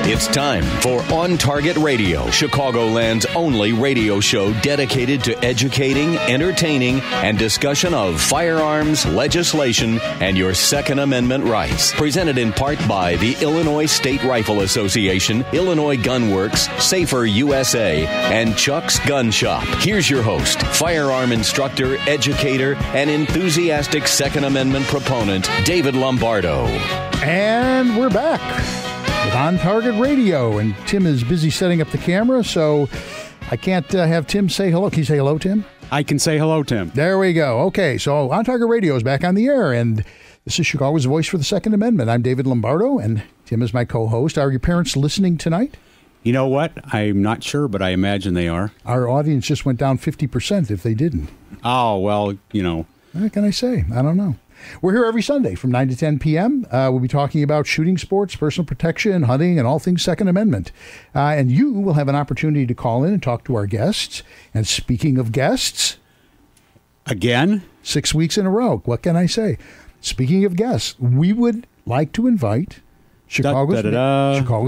It's time for On Target Radio, Chicagoland's only radio show dedicated to educating, entertaining, and discussion of firearms, legislation, and your Second Amendment rights. Presented in part by the Illinois State Rifle Association, Illinois Gun Works, Safer USA, and Chuck's Gun Shop. Here's your host, firearm instructor, educator, and enthusiastic Second Amendment proponent, David Lombardo. And we're back with On Target Radio, and Tim is busy setting up the camera, so I can't have Tim say hello. Can you say hello, Tim? I can say hello, Tim. There we go. Okay, so On Target Radio is back on the air, and this is Chicago's voice for the Second Amendment. I'm David Lombardo, and Tim is my co-host. Are your parents listening tonight? You know what? I'm not sure, but I imagine they are. Our audience just went down 50% if they didn't. Oh, well, you know. What can I say? I don't know. We're here every Sunday from 9 to 10 p.m. We'll be talking about shooting sports, personal protection, hunting, and all things Second Amendment. And you will have an opportunity to call in and talk to our guests. And speaking of guests... Again? 6 weeks in a row. What can I say? Speaking of guests, we would like to invite Chicago's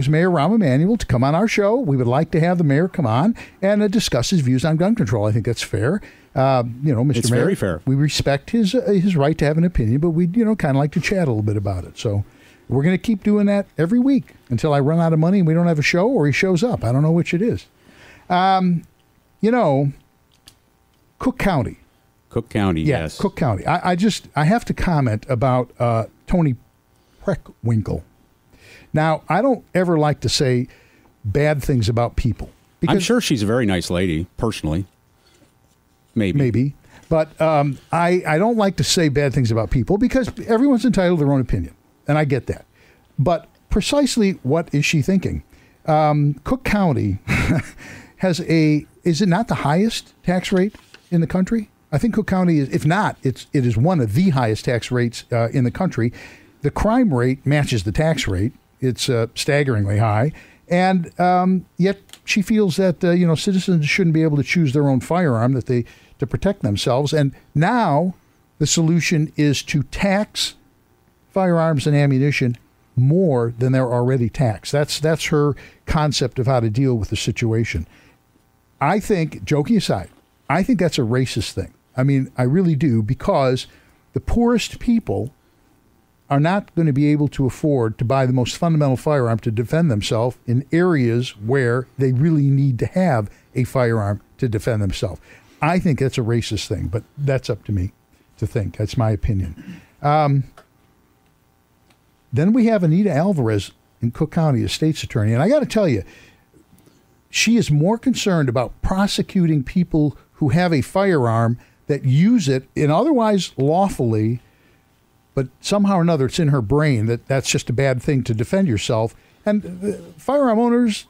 Mayor Rahm Emanuel to come on our show. We would like to have the mayor come on and discuss his views on gun control. I think that's fair. Mr. It's Mayor, very fair. We respect his right to have an opinion, but we kind of like to chat a little bit about it. So we're going to keep doing that every week until I run out of money and we don't have a show, or he shows up. I don't know which it is. Cook County. Cook County, yes. Cook County. I have to comment about Toni Preckwinkle. Now, I don't ever like to say bad things about people. I'm sure she's a very nice lady, personally. Maybe. But I don't like to say bad things about people because everyone's entitled to their own opinion. And I get that. But precisely what is she thinking? Cook County has is it not the highest tax rate in the country? I think Cook County is, if not, it is one of the highest tax rates in the country. The crime rate matches the tax rate. It's staggeringly high. And yet she feels that, citizens shouldn't be able to choose their own firearm to protect themselves. And now the solution is to tax firearms and ammunition more than they're already taxed. That's her concept of how to deal with the situation. I think, joking aside, I think that's a racist thing. I mean, I really do, because the poorest people are not going to be able to afford to buy the most fundamental firearm to defend themselves in areas where they really need to have a firearm to defend themselves. I think that's a racist thing, but that's up to me to think. That's my opinion. Then we have Anita Alvarez in Cook County as state's attorney. And I got to tell you, she is more concerned about prosecuting people who have a firearm that use it in otherwise lawfully, but somehow or another it's in her brain that that's just a bad thing to defend yourself. And firearm owners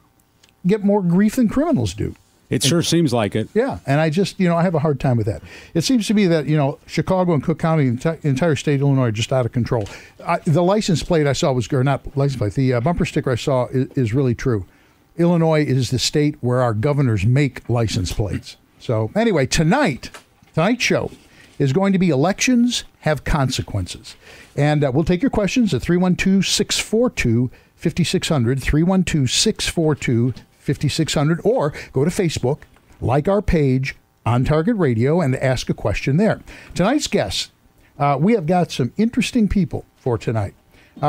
get more grief than criminals do. It sure seems like it. Yeah, and I just, I have a hard time with that. It seems to me that, Chicago and Cook County, the entire state of Illinois are just out of control. The license plate I saw was, or not license plate, the bumper sticker I saw is really true. Illinois is the state where our governors make license plates. So anyway, tonight's show is going to be Elections Have Consequences. And we'll take your questions at 312-642-5600, 312-642-5600, or go to Facebook, like our page, On Target Radio, and ask a question there. Tonight's guests, we have got some interesting people for tonight.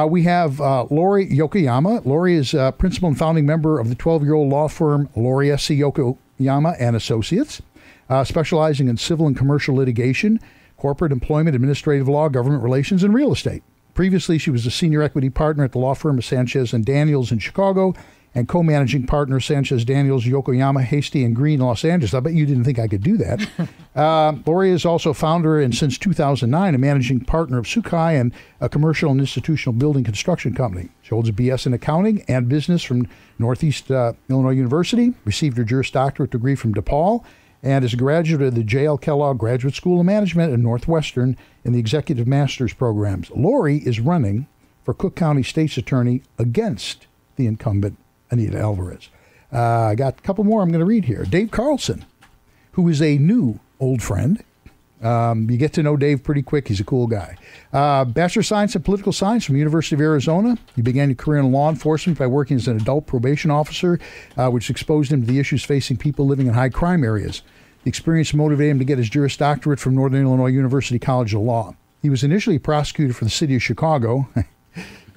We have Lori Yokoyama. Lori is principal and founding member of the 12-year-old law firm Lori S.C. Yokoyama and Associates, specializing in civil and commercial litigation, corporate employment, administrative law, government relations, and real estate. Previously, she was a senior equity partner at the law firm of Sanchez and Daniels in Chicago and co-managing partner Sanchez, Daniels, Yokoyama, Hasty, and Green, Los Angeles. I bet you didn't think I could do that. Lori is also founder and since 2009 a managing partner of Sukai and a commercial and institutional building construction company. She holds a BS in accounting and business from Northeast Illinois University, received her Juris Doctorate degree from DePaul, and is a graduate of the J.L. Kellogg Graduate School of Management at Northwestern in the Executive Master's programs. Lori is running for Cook County State's Attorney against the incumbent Anita Alvarez. I got a couple more I'm going to read here. Dave Carlson, who is a new old friend, You get to know Dave pretty quick. He's a cool guy. Bachelor of Science in Political Science from the University of Arizona. He began his career in law enforcement by working as an adult probation officer, which exposed him to the issues facing people living in high crime areas. The experience motivated him to get his Juris Doctorate from Northern Illinois University College of Law. He was initially prosecutor for the city of Chicago.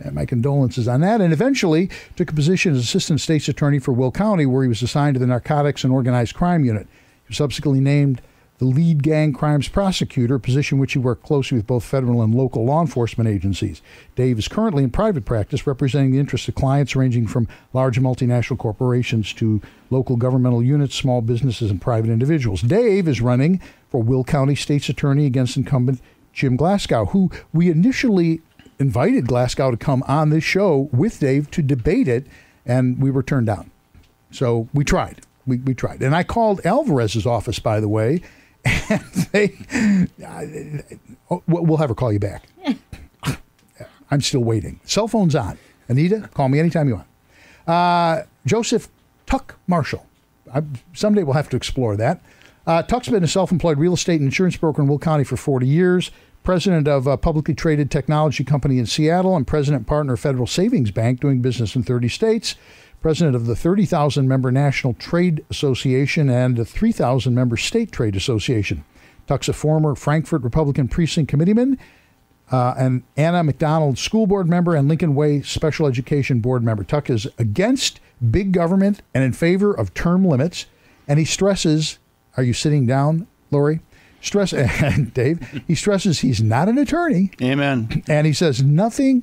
And my condolences on that. And eventually took a position as Assistant State's Attorney for Will County, where he was assigned to the Narcotics and Organized Crime Unit. He was subsequently named the lead gang crimes prosecutor, a position which he worked closely with both federal and local law enforcement agencies. Dave is currently in private practice, representing the interests of clients ranging from large multinational corporations to local governmental units, small businesses, and private individuals. Dave is running for Will County State's Attorney against incumbent Jim Glasgow, who we initially invited Glasgow to come on this show with Dave to debate it, and we were turned down. So we tried. We tried. And I called Alvarez's office, by the way, and we'll have her call you back. I'm still waiting. Cell phone's on. Anita, call me anytime you want. Joseph Tuck Marshall. Someday we'll have to explore that. Tuck's been a self-employed real estate and insurance broker in Will County for 40 years. President of a publicly traded technology company in Seattle and president partner of Federal Savings Bank doing business in 30 states. President of the 30,000-member National Trade Association and the 3,000-member State Trade Association. Tuck's a former Frankfort Republican Precinct Committeeman, an Anna McDonald School Board member, and Lincoln Way Special Education Board member. Tuck is against big government and in favor of term limits, and he stresses, are you sitting down, Lori? Dave, he stresses he's not an attorney. Amen. And he says he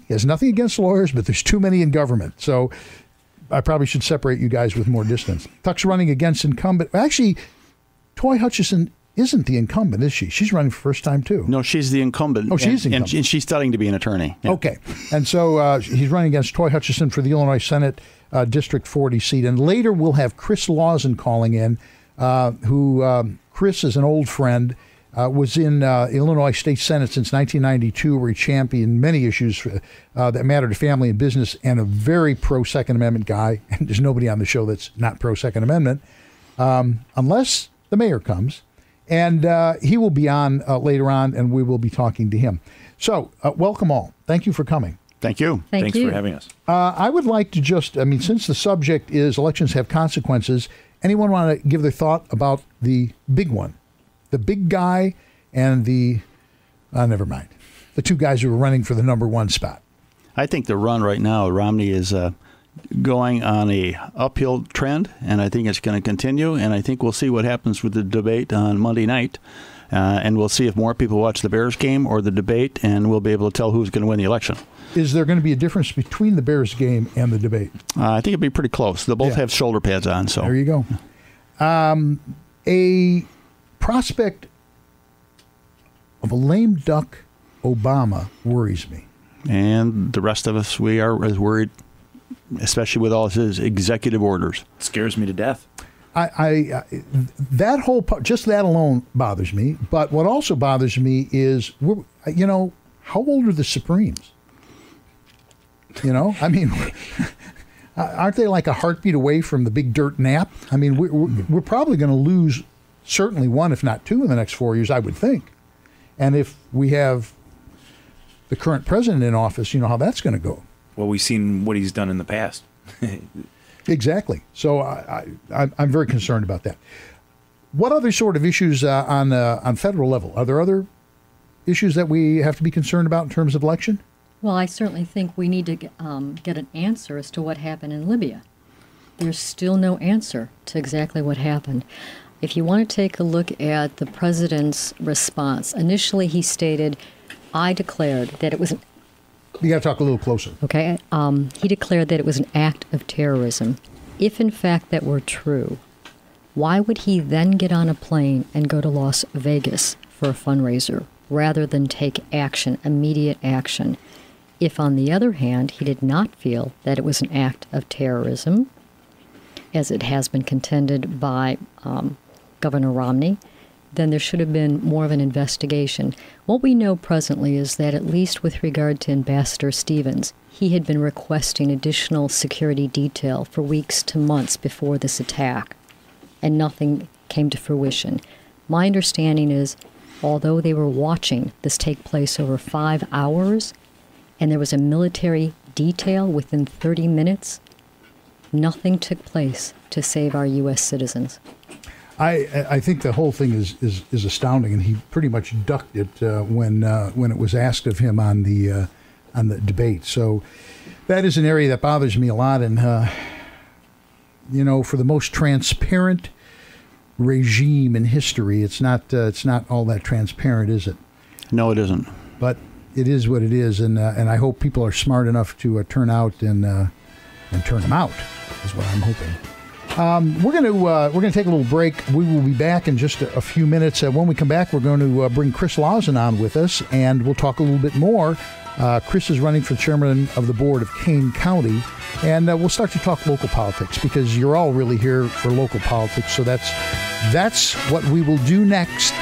has nothing against lawyers, but there's too many in government. So I probably should separate you guys with more distance. Tuck's running against incumbent. Actually, Toy Hutchison isn't the incumbent, is she? She's running for first time, too. No, she's the incumbent. Oh, she's the incumbent. And she's studying to be an attorney. Yeah. Okay. And so he's running against Toy Hutchison for the Illinois Senate District 40 seat. And later we'll have Chris Lauzen calling in, who Chris is an old friend. Was in Illinois State Senate since 1992, where he championed many issues that matter to family and business, and a very pro-Second Amendment guy. And there's nobody on the show that's not pro-Second Amendment, unless the mayor comes. And he will be on later on, and we will be talking to him. So welcome all. Thank you for coming. Thank you. Thanks for having us. I would like to since the subject is elections have consequences, anyone want to give their thought about the big one? The big guy and never mind. The two guys who are running for the number one spot. I think the run right now, Romney is going on a uphill trend, and I think it's going to continue. And I think we'll see what happens with the debate on Monday night. And we'll see if more people watch the Bears game or the debate, and we'll be able to tell who's going to win the election. Is there going to be a difference between the Bears game and the debate? I think it'll be pretty close. They'll both have shoulder pads on. So there you go. A prospect of a lame duck Obama worries me. And the rest of us, we are as worried, especially with all his executive orders. It scares me to death. I that whole part, just that alone bothers me. But what also bothers me is, how old are the Supremes? I mean, aren't they like a heartbeat away from the big dirt nap? I mean, we're probably going to lose certainly one, if not two, in the next 4 years, I would think. And if we have the current president in office, you know how that's going to go. Well, we've seen what he's done in the past. Exactly. So I'm very concerned about that. What other sort of issues on federal level? Are there other issues that we have to be concerned about in terms of election? Well, I certainly think we need to get an answer as to what happened in Libya. There's still no answer to exactly what happened. If you want to take a look at the president's response, initially he stated, I declared that it was an... You got to talk a little closer. Okay. He declared that it was an act of terrorism. If, in fact, that were true, why would he then get on a plane and go to Las Vegas for a fundraiser rather than take action, immediate action? If, on the other hand, he did not feel that it was an act of terrorism, as it has been contended by Governor Romney, then there should have been more of an investigation. What we know presently is that, at least with regard to Ambassador Stevens, he had been requesting additional security detail for weeks to months before this attack, and nothing came to fruition. My understanding is although they were watching this take place over 5 hours, and there was a military detail within 30 minutes, nothing took place to save our U.S. citizens. I think the whole thing is astounding, and he pretty much ducked it when it was asked of him on the debate. So that is an area that bothers me a lot, and for the most transparent regime in history, it's not all that transparent, is it? No, it isn't. But it is what it is, and I hope people are smart enough to turn out and turn them out, is what I'm hoping. We're going to take a little break. We will be back in just a few minutes. When we come back, we're going to bring Chris Lauzen on with us, and we'll talk a little bit more. Chris is running for chairman of the board of Kane County, and we'll start to talk local politics, because you're all really here for local politics. So that's what we will do next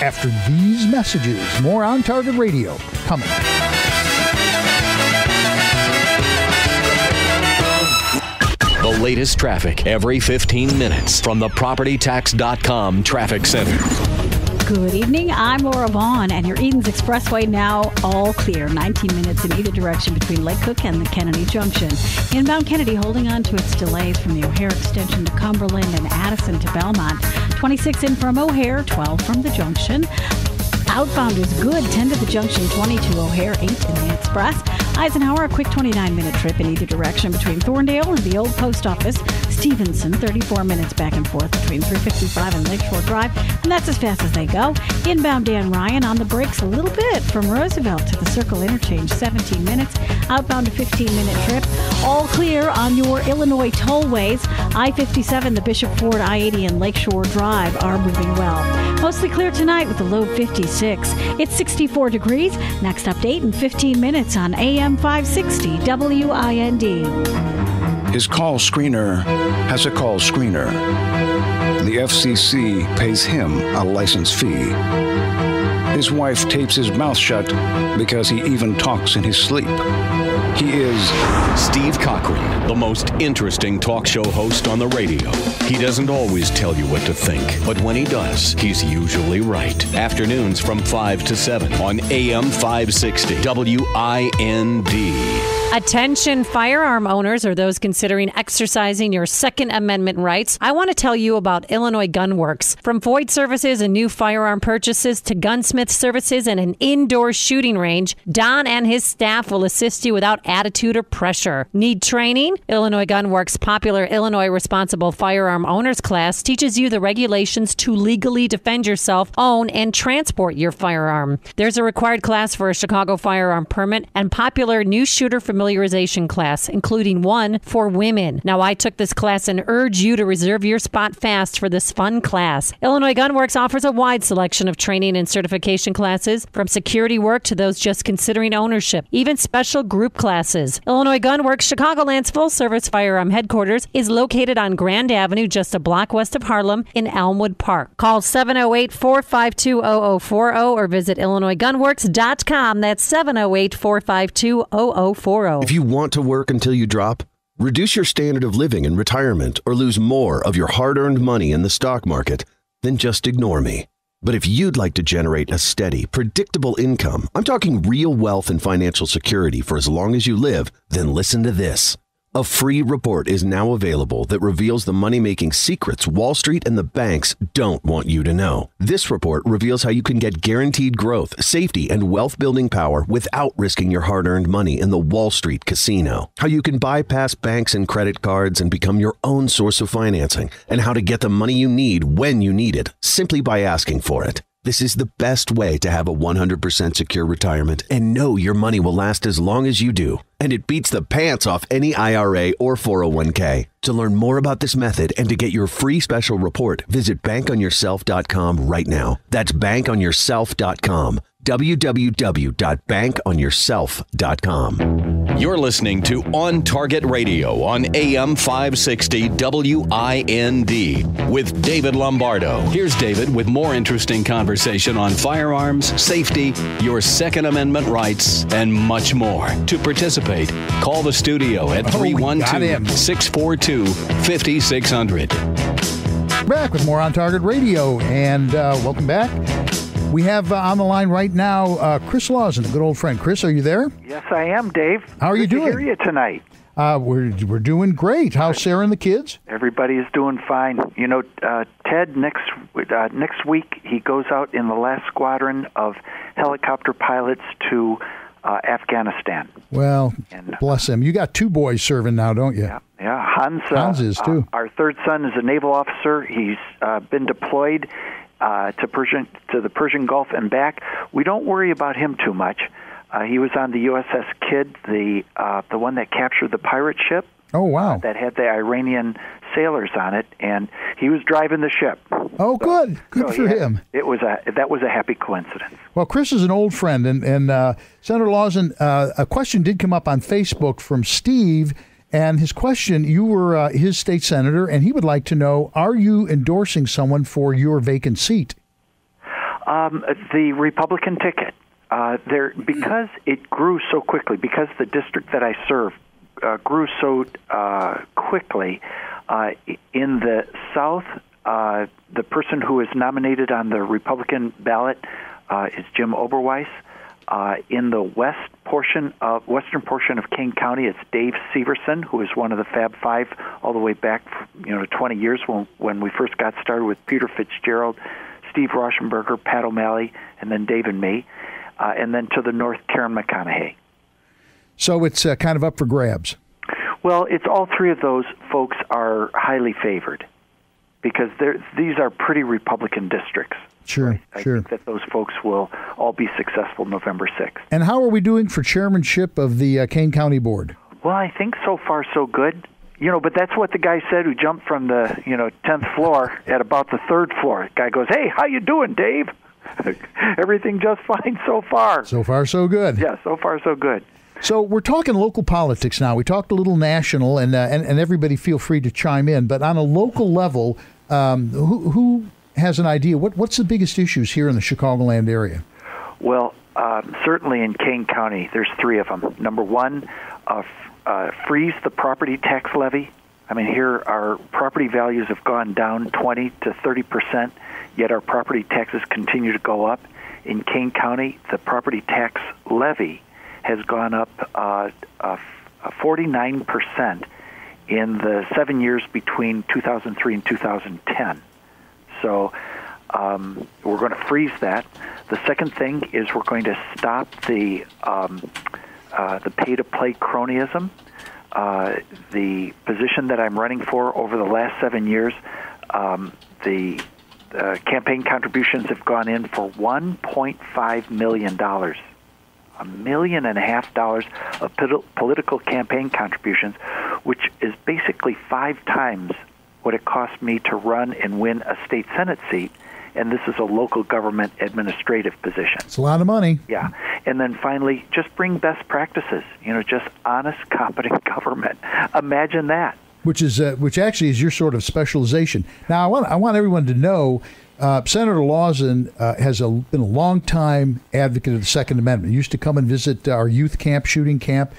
after these messages. More On Target Radio coming. The latest traffic every 15 minutes from the PropertyTax.com Traffic Center. Good evening. I'm Laura Vaughn, and your Edens Expressway now all clear. 19 minutes in either direction between Lake Cook and the Kennedy Junction. Inbound Kennedy holding on to its delays from the O'Hare extension to Cumberland and Addison to Belmont. 26 in from O'Hare, 12 from the Junction. Outbound is good, 10 to the Junction, 22 O'Hare, 8 in the Express. Eisenhower, a quick 29-minute trip in either direction between Thorndale and the old post office. Stevenson, 34 minutes back and forth between 355 and Lakeshore Drive, and that's as fast as they go. Inbound Dan Ryan on the brakes a little bit from Roosevelt to the Circle Interchange, 17 minutes. Outbound a 15-minute trip. All clear on your Illinois tollways. I-57, the Bishop Ford, I-80, and Lakeshore Drive are moving well. Mostly clear tonight with a low 56. It's 64 degrees. Next update in 15 minutes on AM 560 WIND. His call screener has a call screener. The FCC pays him a license fee. His wife tapes his mouth shut because he even talks in his sleep. He is Steve Cochran, the most interesting talk show host on the radio. He doesn't always tell you what to think, but when he does, he's usually right. Afternoons from 5 to 7 on AM 560 WIND. Attention firearm owners or those considering exercising your Second Amendment rights. I want to tell you about Illinois Gun Works. From void services and new firearm purchases to gunsmith services and an indoor shooting range, Don and his staff will assist you without attitude or pressure. Need training? Illinois Gun Works' popular Illinois Responsible Firearm Owners class teaches you the regulations to legally defend yourself, own, and transport your firearm. There's a required class for a Chicago firearm permit and popular new shooter familiarization class, including one for women. Now, I took this class and urge you to reserve your spot fast for this fun class. Illinois Gun Works offers a wide selection of training and certification classes, from security work to those just considering ownership, even special group classes. Illinois Gun Works, Chicagoland's full-service firearm headquarters, is located on Grand Avenue, just a block west of Harlem in Elmwood Park. Call 708-452-0040 or visit IllinoisGunWorks.com. That's 708-452-0040. If you want to work until you drop, reduce your standard of living in retirement, or lose more of your hard-earned money in the stock market, then just ignore me. But if you'd like to generate a steady, predictable income, I'm talking real wealth and financial security for as long as you live, then listen to this. A free report is now available that reveals the money-making secrets Wall Street and the banks don't want you to know. This report reveals how you can get guaranteed growth, safety, and wealth-building power without risking your hard-earned money in the Wall Street casino. How you can bypass banks and credit cards and become your own source of financing, and how to get the money you need when you need it, simply by asking for it. This is the best way to have a 100% secure retirement and know your money will last as long as you do. And it beats the pants off any IRA or 401k. To learn more about this method and to get your free special report, visit bankonyourself.com right now. That's bankonyourself.com. www.bankonyourself.com. You're listening to On Target Radio on AM 560 WIND with David Lombardo. Here's David with more interesting conversation on firearms, safety, your Second Amendment rights, and much more. To participate, call the studio at 312-642-5600. Back with more On Target Radio, and welcome back. We have on the line right now Chris Lauzen, a good old friend. Chris, are you there? Yes, I am, Dave. How are you doing? Good to hear you tonight. We're doing great. How's Sarah and the kids? Everybody is doing fine. You know, Ted, next week, he goes out in the last squadron of helicopter pilots to Afghanistan. Well, bless him. You got 2 boys serving now, don't you? Yeah. Hans is, too. Our third son is a naval officer. He's been deployed to the Persian Gulf and back. We don't worry about him too much. He was on the USS Kidd, the one that captured the pirate ship. Oh, wow. That had the Iranian sailors on it, and he was driving the ship. Oh, good. Good for him. That was a happy coincidence. Well, Chris is an old friend, and Senator Lauzen, a question did come up on Facebook from Steve, and his question, you were his state senator, and he would like to know, are you endorsing someone for your vacant seat? The Republican ticket. Because it grew so quickly, because the district that I serve grew so quickly, in the South, the person who is nominated on the Republican ballot is Jim Oberweis. In the western portion of Kane County, it's Dave Severson, who is one of the Fab Five all the way back, 20 years when we first got started with Peter Fitzgerald, Steve Rauschenberger, Pat O'Malley, and then Dave and me. And then to the north, Karen McConaughey. So it's kind of up for grabs. Well, it's all 3 of those folks are highly favored because these are pretty Republican districts. Sure, I think that those folks will all be successful November 6th. And how are we doing for chairmanship of the Kane County Board? Well, I think so far so good. But that's what the guy said who jumped from the 10th floor at about the 3rd floor. The guy goes, "Hey, how you doing, Dave?" Everything just fine so far. So far, so good. Yeah, so far, so good. So we're talking local politics now. We talked a little national, and everybody feel free to chime in. But on a local level, who has an idea? What's the biggest issues here in the Chicagoland area? Well, certainly in Kane County, there's 3 of them. Number 1, freeze the property tax levy. I mean, here our property values have gone down 20 to 30%, yet our property taxes continue to go up. In Kane County, the property tax levy has gone up 49% in the 7 years between 2003 and 2010. So we're going to freeze that. The second thing is we're going to stop the pay-to-play cronyism. The position that I'm running for over the last 7 years, the campaign contributions have gone in for $1.5 million. $1.5 million of political campaign contributions, which is basically 5 times what it cost me to run and win a state Senate seat. And this is a local government administrative position. It's a lot of money. Yeah. And then finally, just bring best practices, just honest, competent government. Imagine that. Which actually is your sort of specialization. Now, I want everyone to know Senator Lauzen has been a long-time advocate of the Second Amendment. He used to come and visit our youth camp, shooting camp.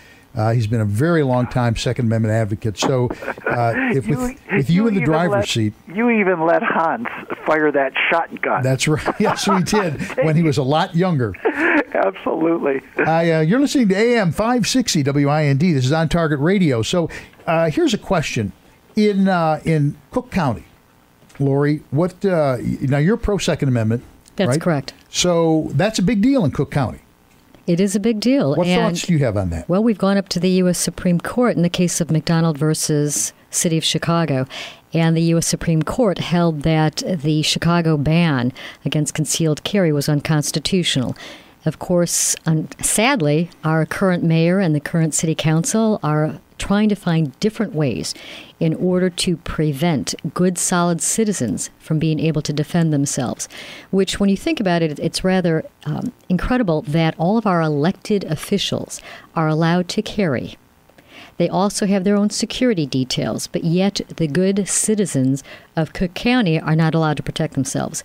He's been a very long-time Second Amendment advocate. So with you in the driver's seat. You even let Hans fire that shotgun. That's right. Yes, we did when he was a lot younger. Absolutely. You're listening to AM 560 WIND. This is On Target Radio. So here's a question. In Cook County, Lori, now you're pro-Second Amendment, That's right? correct. So that's a big deal in Cook County. It is a big deal. What thoughts do you have on that? Well, we've gone up to the U.S. Supreme Court in the case of McDonald versus City of Chicago, and the U.S. Supreme Court held that the Chicago ban against concealed carry was unconstitutional. Of course, sadly, our current mayor and the current city council are trying to find different ways in order to prevent good, solid citizens from being able to defend themselves, which, when you think about it, it's rather incredible that all of our elected officials are allowed to carry. They also have their own security details, but yet the good citizens of Cook County are not allowed to protect themselves.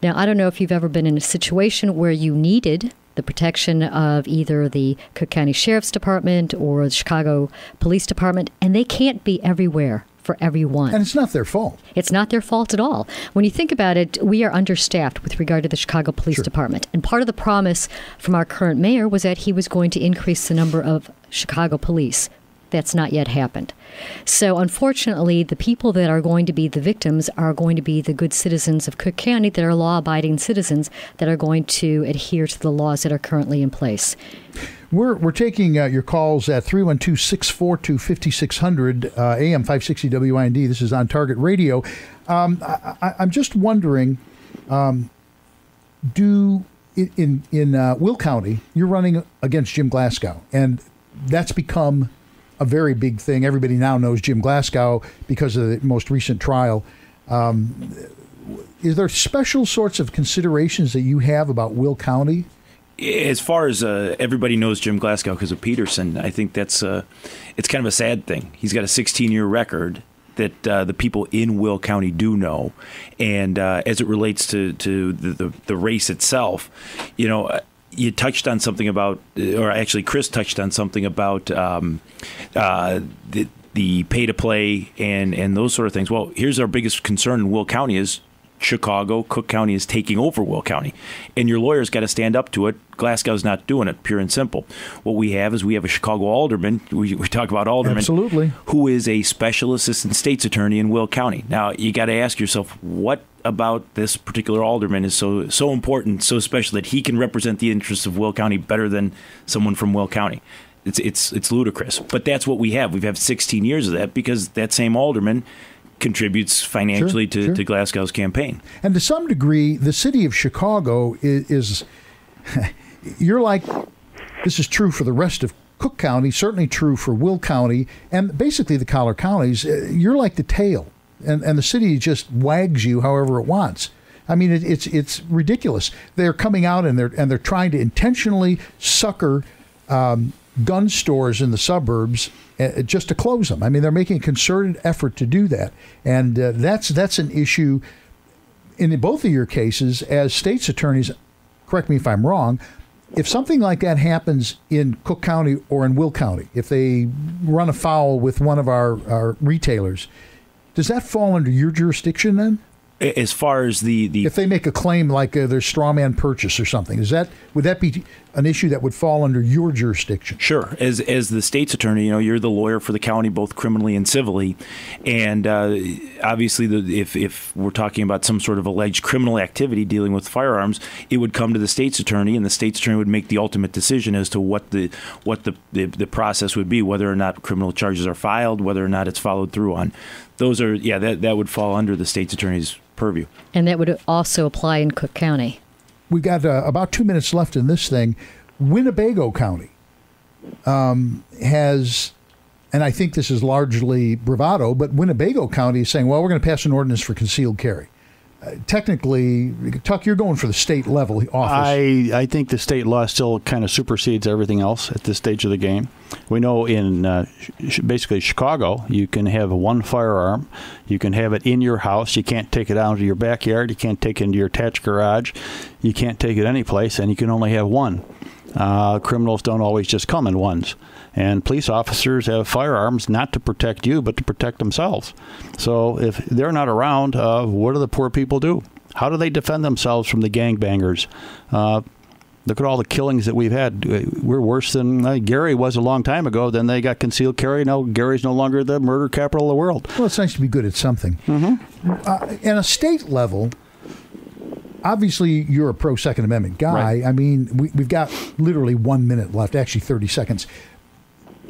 Now, I don't know if you've ever been in a situation where you needed the protection of either the Cook County Sheriff's Department or the Chicago Police Department, and they can't be everywhere for everyone. And it's not their fault. It's not their fault at all. When you think about it, we are understaffed with regard to the Chicago Police Department. And part of the promise from our current mayor was that he was going to increase the number of Chicago police. That's not yet happened. So unfortunately, the people that are going to be the victims are going to be the good citizens of Cook County that are law-abiding citizens that are going to adhere to the laws that are currently in place. We're taking your calls at 312-642-5600, AM 560 WIND. This is On Target Radio. I'm just wondering, in Will County, you're running against Jim Glasgow, and that's become a very big thing. Everybody now knows Jim Glasgow because of the most recent trial. Is there special sorts of considerations that you have about Will County? As far as everybody knows Jim Glasgow because of Peterson, I think that's it's kind of a sad thing. He's got a 16-year record that the people in Will County do know, and as it relates to the race itself, you touched on something about, or actually Chris touched on something about the pay to play and those sort of things. Well, here's our biggest concern in Will County is Chicago, Cook County is taking over Will County, and your lawyer's got to stand up to it. Glasgow's not doing it, pure and simple. What we have is a Chicago alderman. We talk about alderman, absolutely, who is a special assistant state's attorney in Will County. Now you got to ask yourself, what about this particular alderman is so important, so special that he can represent the interests of Will County better than someone from Will County? It's ludicrous, but that's what we have. We've had 16 years of that because that same alderman contributes financially to Glasgow's campaign. And to some degree, the city of Chicago is you're like, this is true for the rest of Cook County, certainly true for Will County, and basically the collar counties. You're like the tail, and the city just wags you however it wants. I mean, it's ridiculous. They're coming out and they're trying to intentionally sucker gun stores in the suburbs just to close them. I mean, they're making a concerted effort to do that, and that's an issue in both of your cases as state's attorneys. Correct me if I'm wrong. If something like that happens in Cook County or in Will County, if they run afoul with one of our retailers, does that fall under your jurisdiction then? As far as the if they make a claim like there's straw man purchase or something, would that be an issue that would fall under your jurisdiction? Sure. As the state's attorney, you're the lawyer for the county, both criminally and civilly, and obviously, if we're talking about some sort of alleged criminal activity dealing with firearms, it would come to the state's attorney, and the state's attorney would make the ultimate decision as to what the process would be, whether or not criminal charges are filed, whether or not it's followed through on. Those are that would fall under the state's attorney's purview. And that would also apply in Cook County. We've got about 2 minutes left in this thing. Winnebago County has, and I think this is largely bravado, but Winnebago County is saying, well, we're going to pass an ordinance for concealed carry. Technically, Tuck, you're going for the state level office. I think the state law still kind of supersedes everything else at this stage of the game. We know in basically Chicago, you can have one firearm. You can have it in your house. You can't take it out into your backyard. You can't take it into your attached garage. You can't take it any place, and you can only have one. Criminals don't always just come in ones. And police officers have firearms not to protect you, but to protect themselves. So if they're not around, what do the poor people do? How do they defend themselves from the gangbangers? Look at all the killings that we've had. We're worse than Gary was a long time ago. Then they got concealed carry. Now Gary's no longer the murder capital of the world. Well, it's nice to be good at something. Mm-hmm. In a state level, obviously, you're a pro-Second Amendment guy. Right. I mean, we've got literally 1 minute left, actually 30 seconds.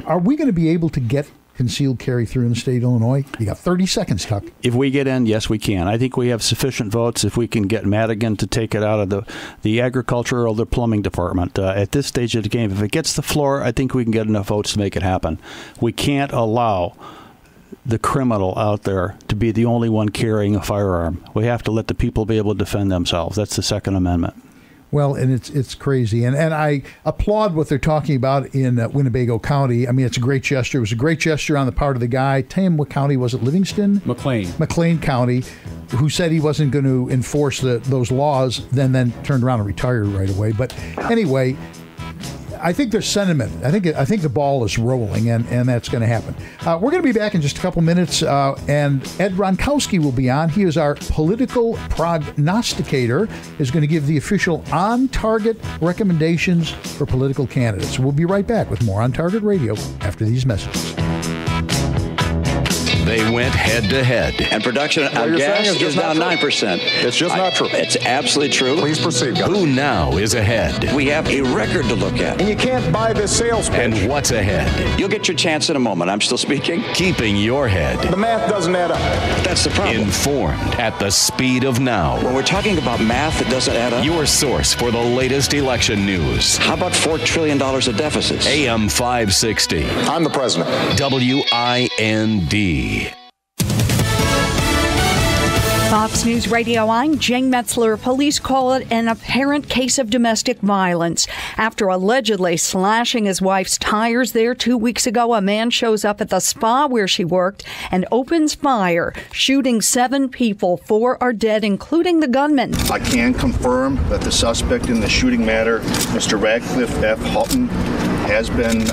Are we going to be able to get concealed carry through in the state of Illinois? You got 30 seconds, Tuck. If we get in, yes, we can. I think we have sufficient votes if we can get Madigan to take it out of the agriculture or the plumbing department. At this stage of the game, if it gets the floor, I think we can get enough votes to make it happen. We can't allow the criminal out there to be the only one carrying a firearm. We have to let the people be able to defend themselves. That's the Second Amendment. Well, and it's crazy. And I applaud what they're talking about in Winnebago County. I mean, it's a great gesture. It was a great gesture on the part of the guy. Tell him what county was it? Livingston? McLean County, who said he wasn't going to enforce those laws, then turned around and retired right away. But anyway, I think there's sentiment. I think the ball is rolling, and that's going to happen. We're going to be back in just a couple minutes, and Ed Ronkowski will be on. He is our political prognosticator, is going to give the official on-target recommendations for political candidates. We'll be right back with more On Target Radio after these messages. They went head-to-head. And production of gas is down 9%. It's just not true. It's absolutely true. Please proceed, guys. Who now is ahead? We have a record to look at. And you can't buy this sales pitch. And what's ahead? You'll get your chance in a moment. I'm still speaking. Keeping your head. The math doesn't add up. That's the problem. Informed at the speed of now. When we're talking about math that doesn't add up. Your source for the latest election news. How about $4 trillion of deficits? AM 560. I'm the president. WIND. Fox News Radio, I'm Jane Metzler. Police call it an apparent case of domestic violence. After allegedly slashing his wife's tires there 2 weeks ago, a man shows up at the spa where she worked and opens fire, shooting 7 people. 4 are dead, including the gunman. I can confirm that the suspect in the shooting matter, Mr. Radcliffe F. Hutton, has been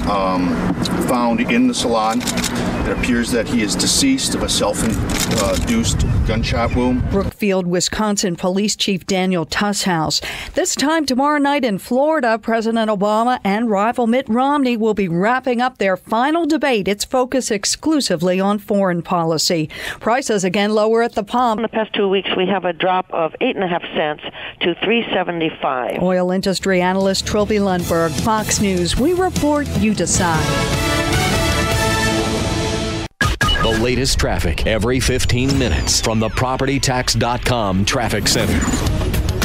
found in the salon. It appears that he is deceased of a self-induced gunshot wound. Brookfield, Wisconsin Police Chief Daniel Tusshouse. This time tomorrow night in Florida, President Obama and rival Mitt Romney will be wrapping up their final debate. Its focus exclusively on foreign policy. Prices again lower at the pump. In the past 2 weeks, we have a drop of 8.5 cents to $3.75. Oil industry analyst Trilby Lundberg, Fox News. We report, you decide. The latest traffic every 15 minutes from the PropertyTax.com Traffic Center.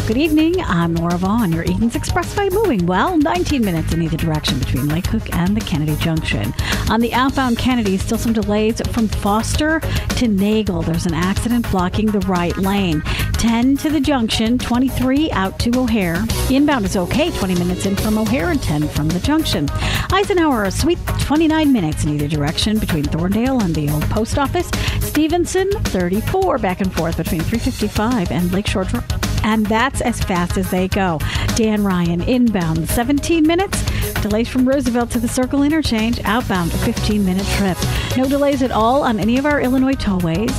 Good evening. I'm Laura Vaughn. Your Eden's Expressway moving well. 19 minutes in either direction between Lake Cook and the Kennedy Junction. On the outbound Kennedy, still some delays from Foster to Nagel. There's an accident blocking the right lane. 10 to the junction, 23 out to O'Hare. Inbound is okay, 20 minutes in from O'Hare and 10 from the junction. Eisenhower, a sweet 29 minutes in either direction between Thorndale and the old post office. Stevenson, 34 back and forth between 355 and Lakeshore Drive. And that's as fast as they go. Dan Ryan, inbound, 17 minutes. Delays from Roosevelt to the Circle Interchange, outbound, a 15-minute trip. No delays at all on any of our Illinois tollways.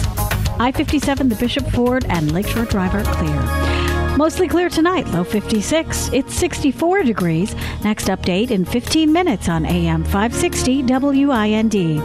I-57, the Bishop Ford, and Lakeshore Drive are clear. Mostly clear tonight, low 56. It's 64 degrees. Next update in 15 minutes on AM 560 WIND.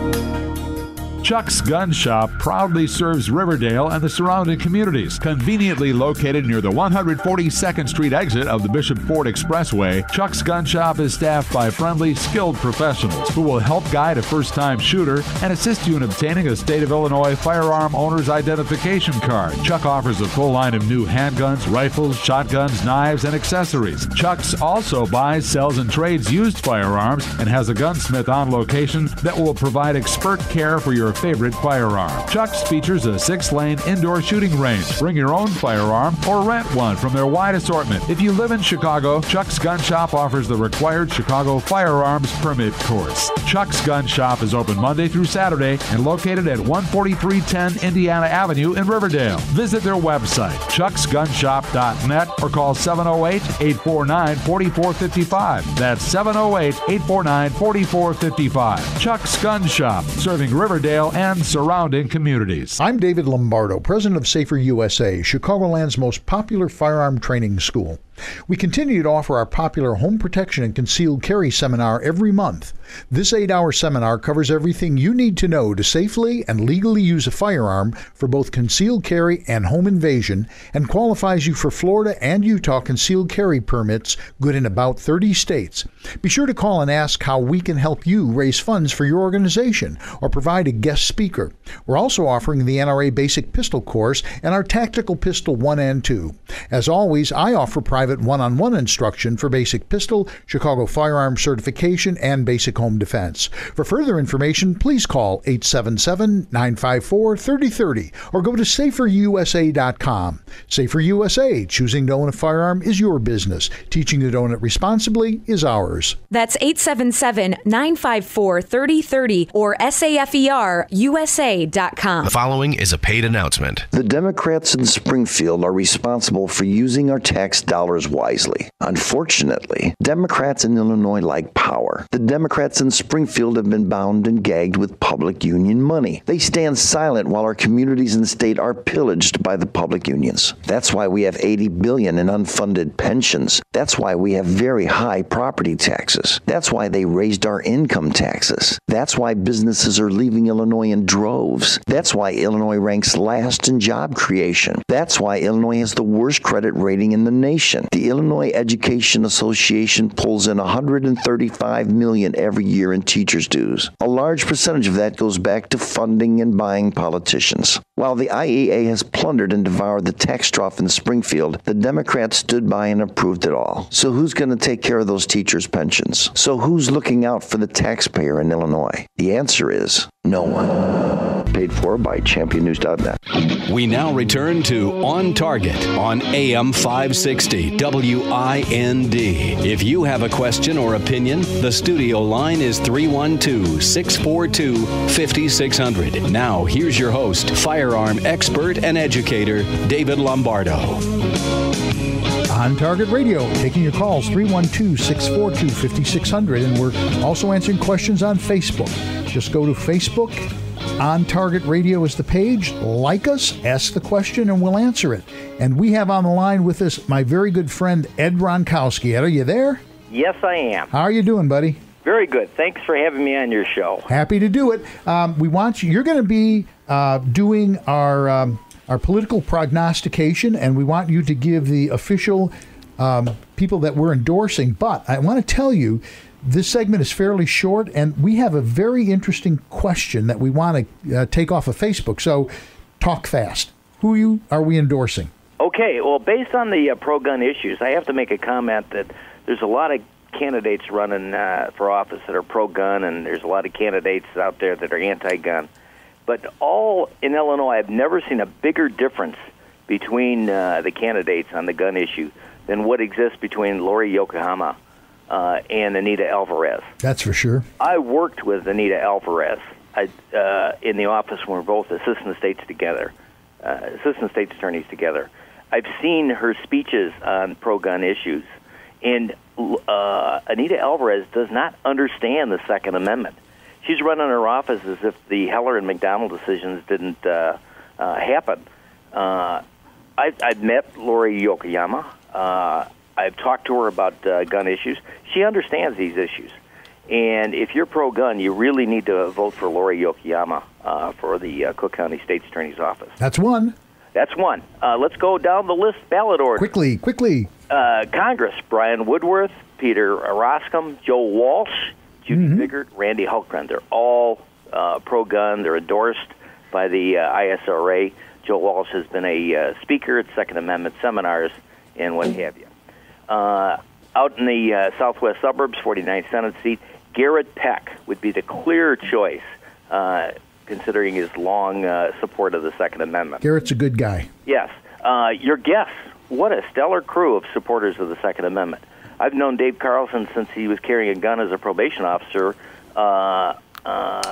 Chuck's Gun Shop proudly serves Riverdale and the surrounding communities. Conveniently located near the 142nd Street exit of the Bishop Ford Expressway, Chuck's Gun Shop is staffed by friendly, skilled professionals who will help guide a first-time shooter and assist you in obtaining a State of Illinois firearm owner's identification card. Chuck offers a full line of new handguns, rifles, shotguns, knives, and accessories. Chuck's also buys, sells, and trades used firearms and has a gunsmith on location that will provide expert care for your favorite firearm. Chuck's features a 6-lane indoor shooting range. Bring your own firearm or rent one from their wide assortment. If you live in Chicago, Chuck's Gun Shop offers the required Chicago Firearms Permit course. Chuck's Gun Shop is open Monday through Saturday and located at 14310 Indiana Avenue in Riverdale. Visit their website, chucksgunshop.net, or call 708-849-4455. That's 708-849-4455. Chuck's Gun Shop, serving Riverdale and surrounding communities. I'm David Lombardo, president of Safer USA, Chicagoland's most popular firearm training school. We continue to offer our popular home protection and concealed carry seminar every month. This 8-hour seminar covers everything you need to know to safely and legally use a firearm for both concealed carry and home invasion, and qualifies you for Florida and Utah concealed carry permits good in about 30 states. Be sure to call and ask how we can help you raise funds for your organization or provide a guest speaker. We're also offering the NRA Basic Pistol Course and our Tactical Pistol 1 and 2. As always, I offer private one-on-one instruction for Basic Pistol, Chicago Firearm Certification, and Basic Home Defense. For further information, please call 877-954-3030 or go to saferusa.com. Safer USA, choosing to own a firearm is your business. Teaching to own it responsibly is ours. That's 877-954-3030 or saferusa.com. The following is a paid announcement. The Democrats in Springfield are responsible for using our tax dollars yours wisely. Unfortunately, Democrats in Illinois like power. The Democrats in Springfield have been bound and gagged with public union money. They stand silent while our communities in the state are pillaged by the public unions. That's why we have $80 billion in unfunded pensions. That's why we have very high property taxes. That's why they raised our income taxes. That's why businesses are leaving Illinois in droves. That's why Illinois ranks last in job creation. That's why Illinois has the worst credit rating in the nation. The Illinois Education Association pulls in $135 million every year in teachers' dues. A large percentage of that goes back to funding and buying politicians. While the IEA has plundered and devoured the tax trough in Springfield, the Democrats stood by and approved it all. So who's going to take care of those teachers' pensions? So who's looking out for the taxpayer in Illinois? The answer is no one. Paid for by championnews.net. We now return to On Target on AM 560 WIND. If you have a question or opinion, the studio line is 312-642-5600. Now, here's your host, firearm expert and educator, David Lombardo. On Target Radio, taking your calls, 312-642-5600. And we're also answering questions on Facebook. Just go to Facebook. On Target Radio is the page. Like us, ask the question, and we'll answer it. And we have on the line with us my very good friend, Ed Ronkowski. Ed, are you there? Yes, I am. How are you doing, buddy? Very good. Thanks for having me on your show. Happy to do it. We want you. You're going to be doing our political prognostication, and we want you to give the official people that we're endorsing. But I want to tell you, this segment is fairly short, and we have a very interesting question that we want to take off of Facebook. So talk fast. Who are we endorsing? Okay, well, based on the pro-gun issues, I have to make a comment that there's a lot of candidates running for office that are pro-gun, and there's a lot of candidates out there that are anti-gun. But all in Illinois, I've never seen a bigger difference between the candidates on the gun issue than what exists between Lori Yokoyama and Anita Alvarez. That's for sure. I worked with Anita Alvarez in the office when we were both assistant states attorneys together. I've seen her speeches on pro-gun issues, and Anita Alvarez does not understand the Second Amendment. She's running her office as if the Heller and McDonald decisions didn't happen. I've met Lori Yokoyama. I've talked to her about gun issues. She understands these issues. And if you're pro-gun, you really need to vote for Lori Yokoyama for the Cook County State's Attorney's Office. That's one. That's one. Let's go down the list, ballot order. Quickly. Congress, Brian Woodworth, Peter Roscom, Joe Walsh, Judy Biggert, Randy Hultgren. They're all pro-gun. They're endorsed by the ISRA. Joe Walsh has been a speaker at Second Amendment seminars and what have you. Out in the southwest suburbs, 49th Senate seat, Garrett Peck would be the clear choice, considering his long support of the Second Amendment. Garrett's a good guy. Yes. Your guess, what a stellar crew of supporters of the Second Amendment. I've known Dave Carlson since he was carrying a gun as a probation officer.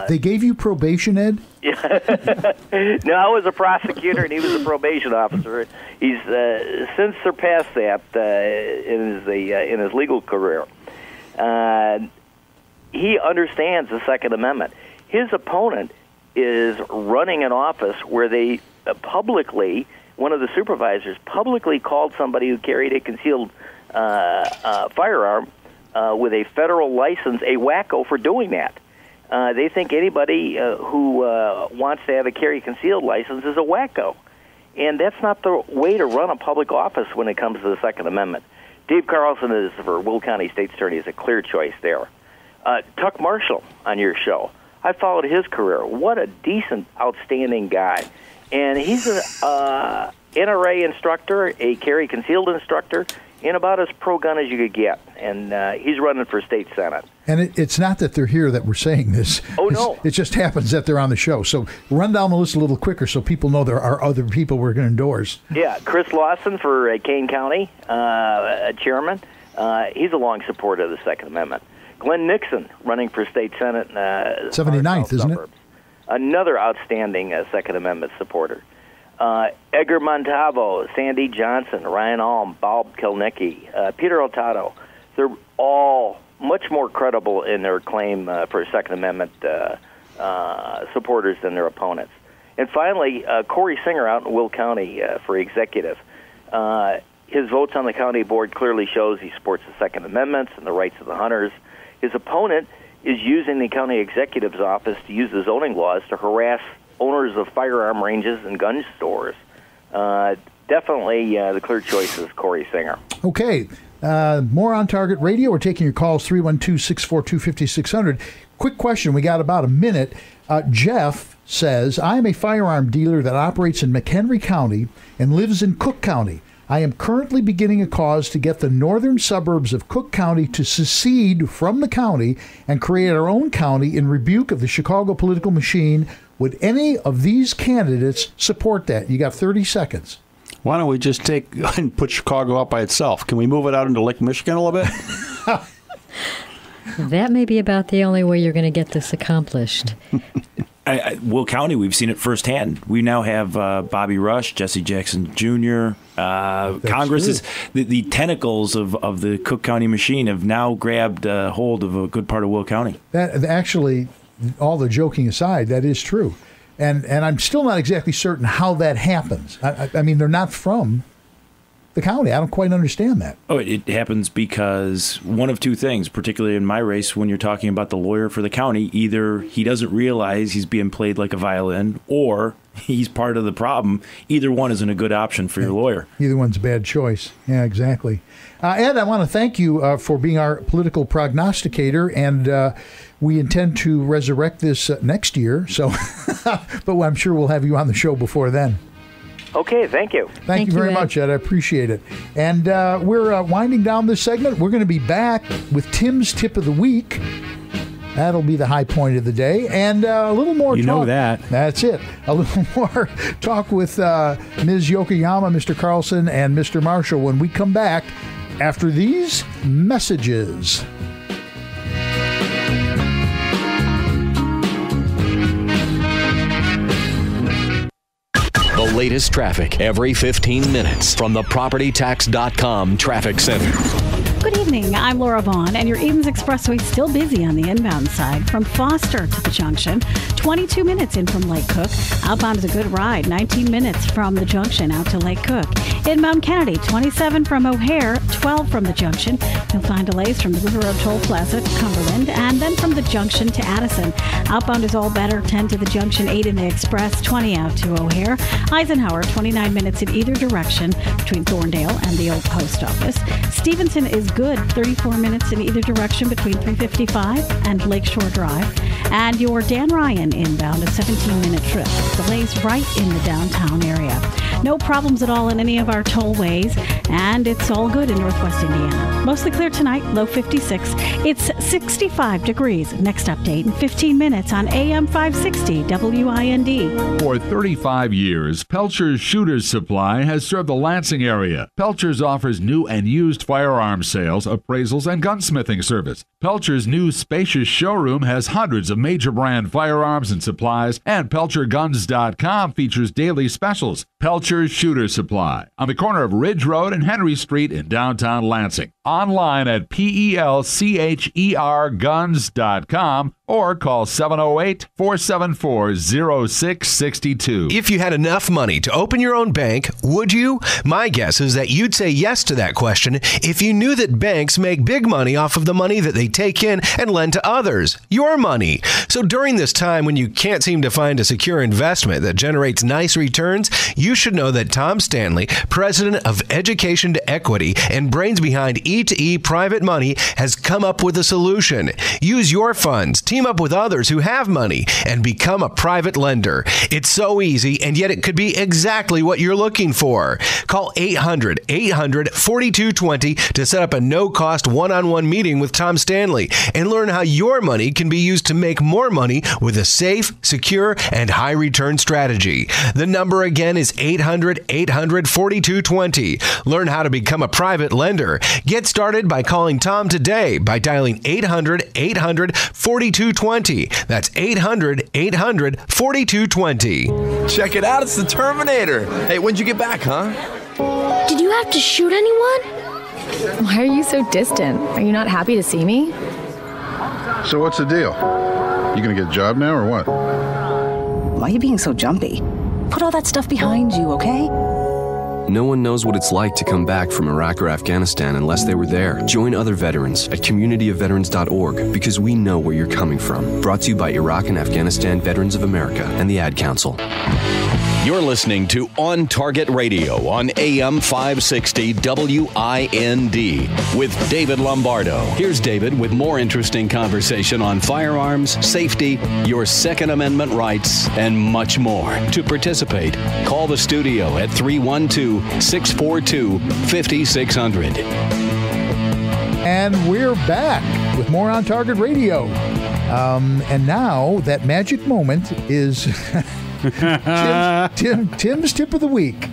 They gave you probation, Ed? No, I was a prosecutor and he was a probation officer. He's since surpassed that in his legal career. He understands the Second Amendment. His opponent is running an office where they publicly, one of the supervisors publicly called somebody who carried a concealed firearm with a federal license a wacko for doing that. They think anybody who wants to have a carry concealed license is a wacko. And that's not the way to run a public office when it comes to the Second Amendment. Dave Carlson is, for Will County State's Attorney, is a clear choice there. Tuck Marshall on your show. I followed his career. What a decent, outstanding guy. And he's an NRA instructor, a carry concealed instructor, and about as pro-gun as you could get. And he's running for state senate. And it's not that they're here that we're saying this. Oh, no. It just happens that they're on the show. So run down the list a little quicker so people know there are other people we're going to endorse. Yeah, Chris Lauzen for Kane County, chairman. He's a long supporter of the Second Amendment. Glenn Nixon running for state senate. 79th, isn't it? Another outstanding Second Amendment supporter. Edgar Montalvo, Sandy Johnson, Ryan Alm, Bob Kilnicki, Peter Hurtado. They're all much more credible in their claim for Second Amendment supporters than their opponents. And finally, Corey Singer out in Will County for executive. His votes on the county board clearly shows he supports the Second Amendment and the rights of the hunters. His opponent is using the county executive's office to use the zoning laws to harass owners of firearm ranges and gun stores. Definitely the clear choice is Corey Singer. Okay. More on Target Radio. We're taking your calls, 312-642-5600. Quick question. We got about a minute. Jeff says, I am a firearm dealer that operates in McHenry County and lives in Cook County. I am currently beginning a cause to get the northern suburbs of Cook County to secede from the county and create our own county in rebuke of the Chicago political machine. Would any of these candidates support that? You got 30 seconds. Why don't we just take and put Chicago up by itself? Can we move it out into Lake Michigan a little bit? That may be about the only way you're going to get this accomplished. Will County, we've seen it firsthand. We now have Bobby Rush, Jesse Jackson Jr., Congress. The tentacles of the Cook County machine have now grabbed hold of a good part of Will County. That actually, all the joking aside, that is true. And I'm still not exactly certain how that happens. I mean, they're not from the county. I don't quite understand that. Oh, it happens because one of two things, particularly in my race, when you're talking about the lawyer for the county, either he doesn't realize he's being played like a violin or he's part of the problem. Either one isn't a good option for your lawyer. Either one's a bad choice. Yeah, exactly. Ed, I want to thank you for being our political prognosticator, and we intend to resurrect this next year. So, but I'm sure we'll have you on the show before then. Okay, thank you. Thank you very much, Ed. I appreciate it. And we're winding down this segment. We're going to be back with Tim's Tip of the Week. That'll be the high point of the day. And a little more talk. You know that. That's it. A little more talk with Ms. Yokoyama, Mr. Carlson, and Mr. Marshall when we come back after these messages. The latest traffic every 15 minutes from the PropertyTax.com Traffic Center. Good evening. I'm Laura Vaughn, and your Edens Expressway is still busy on the inbound side from Foster to the junction. 22 minutes in from Lake Cook. Outbound is a good ride. 19 minutes from the junction out to Lake Cook. Inbound Kennedy, 27 from O'Hare, 12 from the junction. You'll find delays from the River Road Toll Plaza to Cumberland, and then from the junction to Addison. Outbound is all better. 10 to the junction, 8 in the Express, 20 out to O'Hare. Eisenhower, 29 minutes in either direction between Thorndale and the old post office. Stevenson is good, 34 minutes in either direction between 355 and Lakeshore Drive. And your Dan Ryan inbound, a 17-minute trip. Delays right in the downtown area. No problems at all in any of our tollways, and it's all good in Northwest Indiana. Mostly clear tonight, low 56. It's 65 degrees. Next update in 15 minutes on AM 560 WIND. For 35 years, Pelcher's Shooter's Supply has served the Lansing area. Pelcher's offers new and used firearms sales, appraisals, and gunsmithing service. Pelcher's new spacious showroom has hundreds of major brand firearms and supplies, and PelcherGuns.com features daily specials. Pelcher's Shooter Supply on the corner of Ridge Road and Henry Street in downtown Lansing. Online at PelcherGuns.com or call 708-474-0662. If you had enough money to open your own bank, would you? My guess is that you'd say yes to that question if you knew that banks make big money off of the money that they take in and lend to others, your money. So during this time when you can't seem to find a secure investment that generates nice returns, you should know that Tom Stanley, president of Education to Equity and brains behind E2E Private Money, has come up with a solution. Use your funds, team up with others who have money, and become a private lender. It's so easy, and yet it could be exactly what you're looking for. Call 800-800-4220 to set up a no-cost one-on-one meeting with Tom Stanley and learn how your money can be used to make more money with a safe, secure, and high-return strategy. The number again is 800-800-4220. Learn how to become a private lender. Get Get started by calling Tom today by dialing 800-800-4220. That's 800-800-4220. Check it out, it's the Terminator. Hey, when'd you get back, huh? Did you have to shoot anyone? Why are you so distant? Are you not happy to see me? So what's the deal? You gonna get a job now or what? Why are you being so jumpy? Put all that stuff behind you, okay? No one knows what it's like to come back from Iraq or Afghanistan unless they were there. Join other veterans at communityofveterans.org because we know where you're coming from. Brought to you by Iraq and Afghanistan Veterans of America and the Ad Council. You're listening to On Target Radio on AM 560 WIND with David Lombardo. Here's David with more interesting conversation on firearms, safety, your Second Amendment rights, and much more. To participate, call the studio at 312-642-5600. And we're back with more On Target Radio. And now that magic moment is... Tim's Tip of the Week.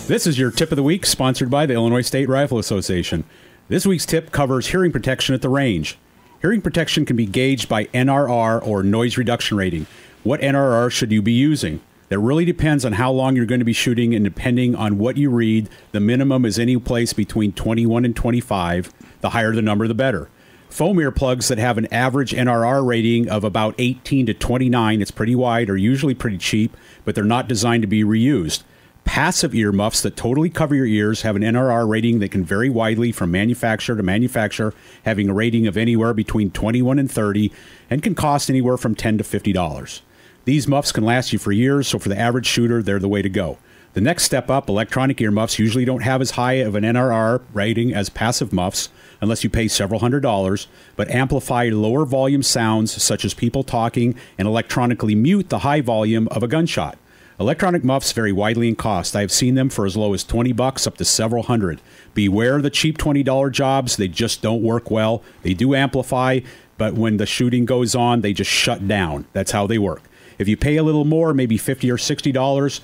This is your Tip of the Week, sponsored by the Illinois State Rifle Association. This week's tip covers hearing protection at the range. Hearing protection can be gauged by NRR, or noise reduction rating. What NRR should you be using? That really depends on how long you're going to be shooting, and depending on what you read, the minimum is any place between 21 and 25. The higher the number, the better. Foam earplugs that have an average NRR rating of about 18 to 29, it's pretty wide, are usually pretty cheap, but they're not designed to be reused. Passive earmuffs that totally cover your ears have an NRR rating that can vary widely from manufacturer to manufacturer, having a rating of anywhere between 21 and 30, and can cost anywhere from $10 to $50. These muffs can last you for years, so for the average shooter, they're the way to go. The next step up, electronic earmuffs usually don't have as high of an NRR rating as passive muffs, unless you pay several $100s, but amplify lower volume sounds such as people talking and electronically mute the high volume of a gunshot. Electronic muffs vary widely in cost. I have seen them for as low as $20 up to several hundred. Beware the cheap $20 jobs. They just don't work well. They do amplify, but when the shooting goes on, they just shut down. That's how they work. If you pay a little more, maybe $50 or $60,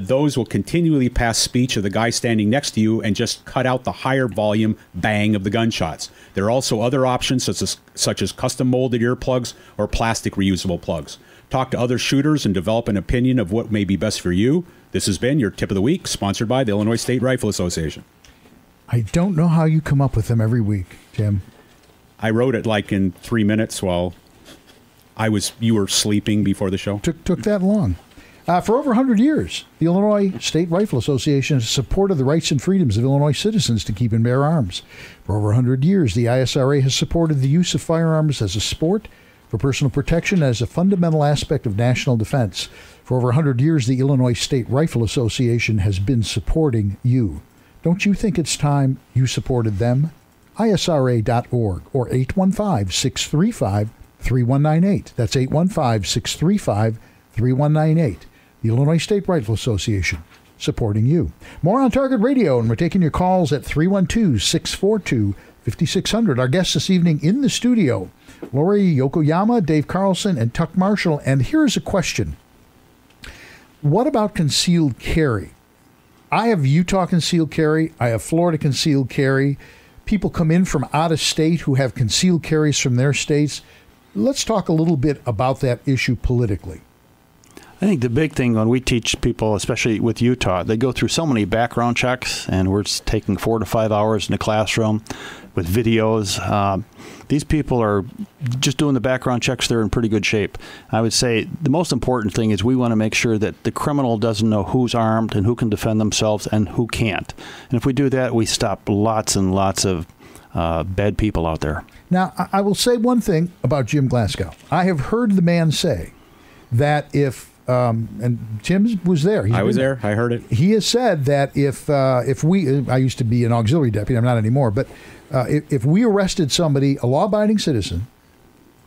those will continually pass speech of the guy standing next to you and just cut out the higher volume bang of the gunshots. There are also other options such as custom molded earplugs or plastic reusable plugs. Talk to other shooters and develop an opinion of what may be best for you. This has been your Tip of the Week, sponsored by the Illinois State Rifle Association. I don't know how you come up with them every week, Tim. I wrote it like in 3 minutes while you were sleeping before the show. Took that long. For over 100 years, the Illinois State Rifle Association has supported the rights and freedoms of Illinois citizens to keep and bear arms. For over 100 years, the ISRA has supported the use of firearms as a sport, for personal protection, as a fundamental aspect of national defense. For over 100 years, the Illinois State Rifle Association has been supporting you. Don't you think it's time you supported them? ISRA.org or 815-635-3198. That's 815-635-3198. The Illinois State Rifle Association, supporting you. More On Target Radio, and we're taking your calls at 312-642-5600. Our guests this evening in the studio, Lori Yokoyama, Dave Carlson, and Tuck Marshall. And here's a question. What about concealed carry? I have Utah concealed carry. I have Florida concealed carry. People come in from out of state who have concealed carries from their states. Let's talk a little bit about that issue politically. I think the big thing when we teach people, especially with Utah, they go through so many background checks, and we're taking 4 to 5 hours in the classroom with videos. These people are just doing the background checks. They're in pretty good shape. I would say the most important thing is we want to make sure that the criminal doesn't know who's armed and who can defend themselves and who can't. And if we do that, we stop lots and lots of bad people out there. Now, I will say one thing about Jim Glasgow. I have heard the man say that if and Tim was there. I was there. I heard it. He has said that if we, I used to be an auxiliary deputy, I'm not anymore, but if we arrested somebody, a law-abiding citizen,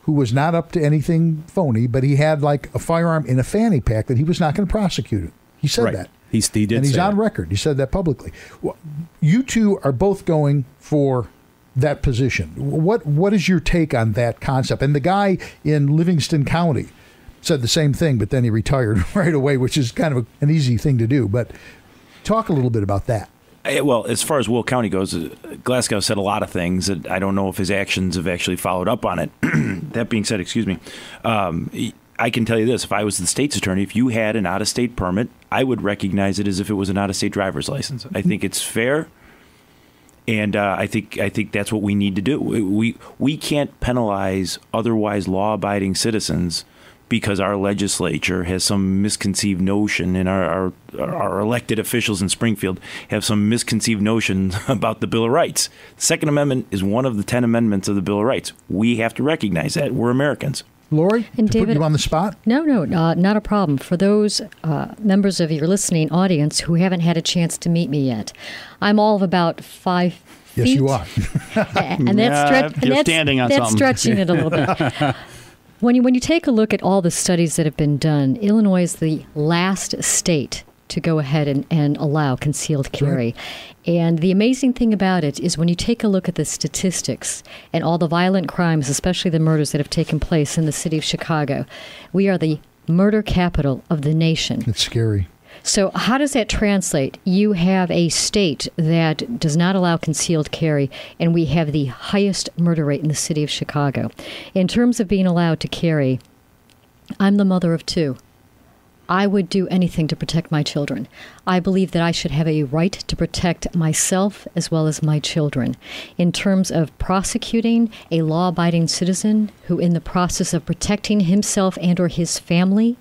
who was not up to anything phony, but he had like a firearm in a fanny pack, that he was not going to prosecute it. He said that. He did, and he's on that. record. He said that publicly. Well, you two are both going for that position. What is your take on that concept? And the guy in Livingston County said the same thing, but then he retired right away, which is kind of an easy thing to do. But talk a little bit about that. Well, as far as Will County goes, Glasgow said a lot of things that I don't know if his actions have actually followed up on it. That being said, I can tell you this. If I was the state's attorney, if you had an out-of-state permit, I would recognize it as if it was an out-of-state driver's license. I think it's fair, and I think that's what we need to do. We can't penalize otherwise law-abiding citizens because our legislature has some misconceived notion, and our elected officials in Springfield have some misconceived notion about the Bill of Rights. The Second Amendment is one of the 10 amendments of the Bill of Rights. We have to recognize that. We're Americans. Lori, and to David, put you on the spot? No, not a problem. For those members of your listening audience who haven't had a chance to meet me yet, I'm all of about 5 feet. Yes, you are. And that's standing on that's something. Stretching it a little bit. When you take a look at all the studies that have been done, Illinois is the last state to go ahead and allow concealed carry. Right. And the amazing thing about it is when you take a look at the statistics and all the violent crimes, especially the murders that have taken place in the city of Chicago, we are the murder capital of the nation. It's scary. So how does that translate? You have a state that does not allow concealed carry, and we have the highest murder rate in the city of Chicago. In terms of being allowed to carry, I'm the mother of 2. I would do anything to protect my children. I believe that I should have a right to protect myself as well as my children. In terms of prosecuting a law-abiding citizen who, in the process of protecting himself and or his family,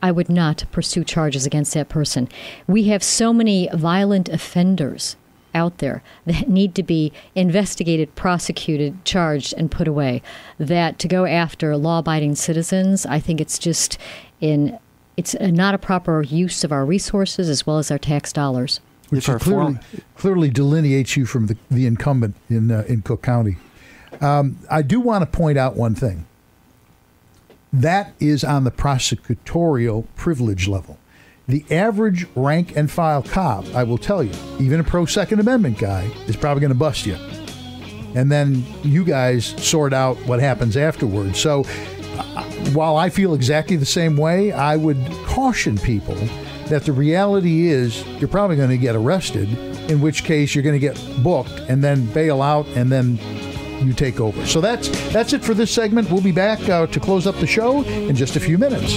I would not pursue charges against that person. We have so many violent offenders out there that need to be investigated, prosecuted, charged, and put away, that to go after law-abiding citizens, I think it's just it's not a proper use of our resources as well as our tax dollars. Which clearly delineates you from the incumbent in Cook County. I do want to point out one thing. That is on the prosecutorial privilege level. The average rank and file cop, I will tell you, even a pro-Second Amendment guy, is probably going to bust you. And then you guys sort out what happens afterwards. So while I feel exactly the same way, I would caution people that the reality is you're probably going to get arrested, in which case you're going to get booked and then bail out and then you take over. So that's it for this segment. We'll be back to close up the show in just a few minutes.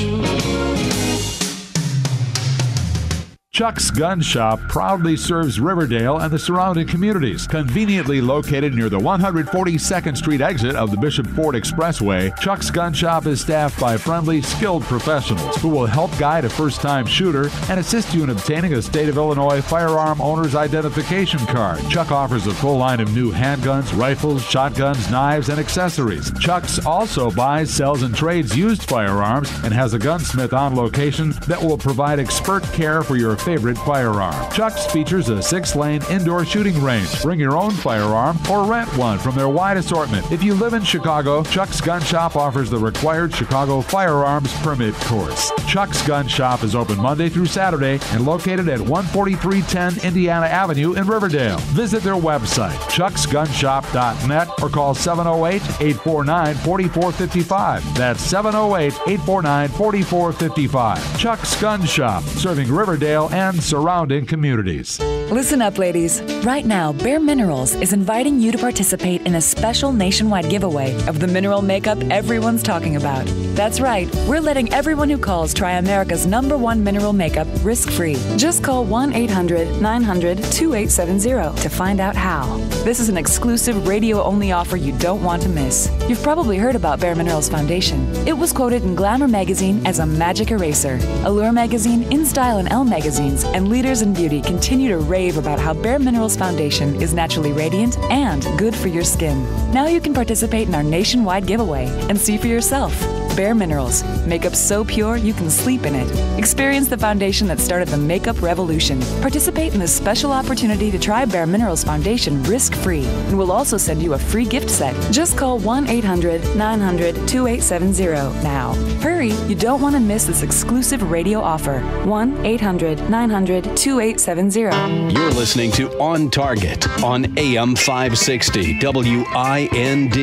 Chuck's Gun Shop proudly serves Riverdale and the surrounding communities. Conveniently located near the 142nd Street exit of the Bishop Ford Expressway, Chuck's Gun Shop is staffed by friendly, skilled professionals who will help guide a first-time shooter and assist you in obtaining a State of Illinois firearm owner's identification card. Chuck offers a full line of new handguns, rifles, shotguns, knives, and accessories. Chuck's also buys, sells, and trades used firearms and has a gunsmith on location that will provide expert care for your favorite firearm. Chuck's features a 6-lane indoor shooting range. Bring your own firearm or rent one from their wide assortment. If you live in Chicago, Chuck's Gun Shop offers the required Chicago Firearms Permit course. Chuck's Gun Shop is open Monday through Saturday and located at 14310 Indiana Avenue in Riverdale. Visit their website, chucksgunshop.net, or call 708-849-4455. That's 708-849-4455. Chuck's Gun Shop, serving Riverdale and surrounding communities. Listen up, ladies. Right now, Bare Minerals is inviting you to participate in a special nationwide giveaway of the mineral makeup everyone's talking about. That's right. We're letting everyone who calls try America's #1 mineral makeup risk-free. Just call 1-800-900-2870 to find out how. This is an exclusive radio-only offer you don't want to miss. You've probably heard about Bare Minerals Foundation. It was quoted in Glamour magazine as a magic eraser. Allure magazine, InStyle, and Elle magazines, and leaders in beauty continue to rave about how Bare Minerals Foundation is naturally radiant and good for your skin. Now you can participate in our nationwide giveaway and see for yourself. Bare Minerals. Makeup so pure you can sleep in it. Experience the foundation that started the makeup revolution. Participate in this special opportunity to try Bare Minerals Foundation risk-free, and we'll also send you a free gift set. Just call 1-800-900-2870 now. Hurry, you don't want to miss this exclusive radio offer. 1-800-900-2870. You're listening to On Target on AM 560 WIND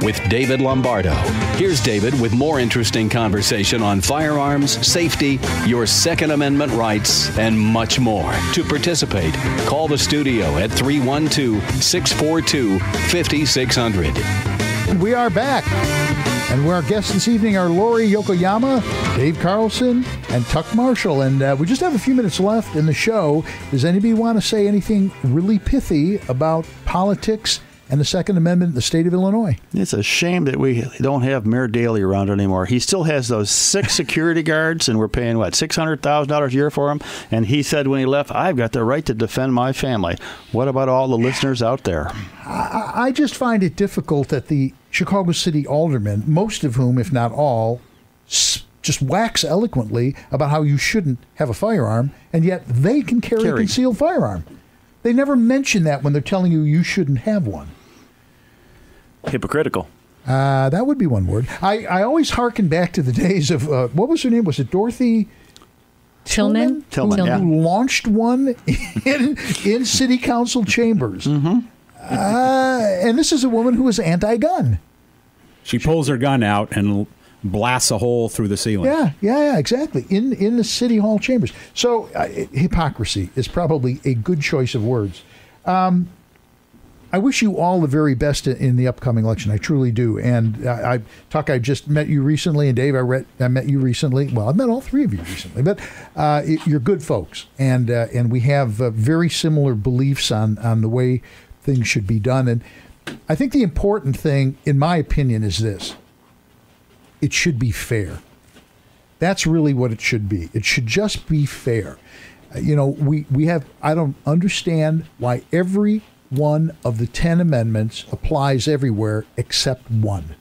with David Lombardo. Here's David with more interesting conversation on firearms, safety, your Second Amendment rights, and much more. To participate, call the studio at 312-642-5600. We are back. And our guests this evening are Lori Yokoyama, Dave Carlson, and Tuck Marshall. And we just have a few minutes left in the show. Does anybody want to say anything really pithy about politics and the Second Amendment in the state of Illinois? It's a shame that we don't have Mayor Daley around anymore. He still has those 6 security guards, and we're paying, $600,000 a year for him? And he said when he left, I've got the right to defend my family. What about all the listeners out there? I just find it difficult that the Chicago City aldermen, most of whom, if not all, just wax eloquently about how you shouldn't have a firearm, and yet they can carry a concealed firearm. They never mention that when they're telling you shouldn't have one. Hypocritical. That would be one word. I always hearken back to the days of, what was her name? Was it Dorothy Tillman? Who launched one in city council chambers. Mm-hmm. And this is a woman who is anti-gun. She pulls her gun out and blasts a hole through the ceiling. Yeah, exactly. In the city hall chambers. So hypocrisy is probably a good choice of words. I wish you all the very best in the upcoming election. I truly do. And Tuck, I just met you recently, and Dave, I met you recently. Well, I've met all three of you recently, but you're good folks, and we have very similar beliefs on the way things should be done. And I think the important thing, in my opinion, is this: it should be fair. That's really what it should be. It should just be fair. We have. I don't understand why every one of the 10 amendments applies everywhere except one.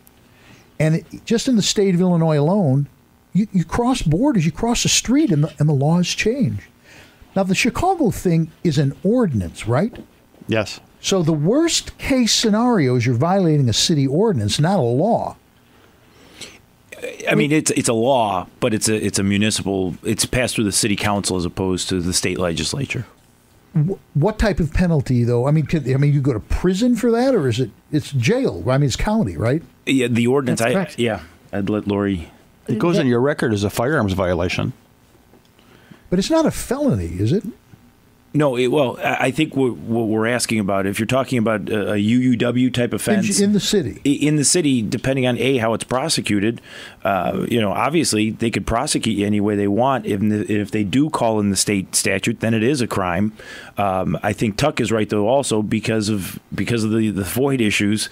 And just in the state of Illinois alone, you cross borders, you cross the street, and the laws change. Now, the Chicago thing is an ordinance, right? Yes. So the worst case scenario is you're violating a city ordinance, not a law. I mean, it's a law, but it's a municipal. It's passed through the city council as opposed to the state legislature. What type of penalty, though? I mean, you go to prison for that, or it's jail? I mean, it's county, right? Yeah, the ordinance. That's correct. I'd let Lori. It goes on your record as a firearms violation. But it's not a felony, is it? No, I think what we're asking about, if you're talking about a UUW type offense in the city, depending on how it's prosecuted, obviously they could prosecute you any way they want. If they do call in the state statute, then it is a crime. I think Tuck is right though, also because of the void issues.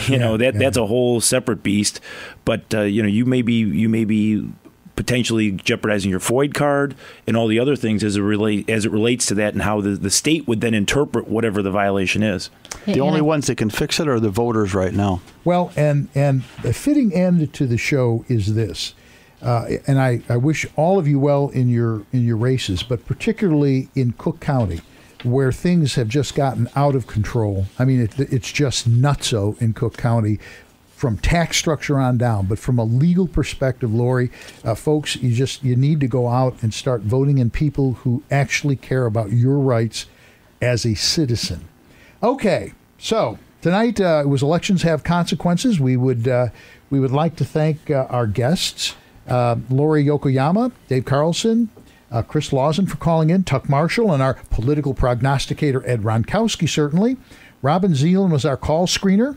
That's a whole separate beast. But you may be potentially jeopardizing your FOID card and all the other things as it relates to that, and how the state would then interpret whatever the violation is. The only ones that can fix it are the voters right now. Well, and a fitting end to the show is this, and I wish all of you well in your races, but particularly in Cook County, where things have just gotten out of control. I mean, it's just nutso in Cook County, from tax structure on down. But from a legal perspective, Lori, folks, you need to go out and start voting in people who actually care about your rights as a citizen. Okay, so tonight it was Elections Have Consequences. We would like to thank our guests, Lori Yokoyama, Dave Carlson, Chris Lauzen for calling in, Tuck Marshall, and our political prognosticator, Ed Ronkowski, certainly. Robin Zeeland was our call screener.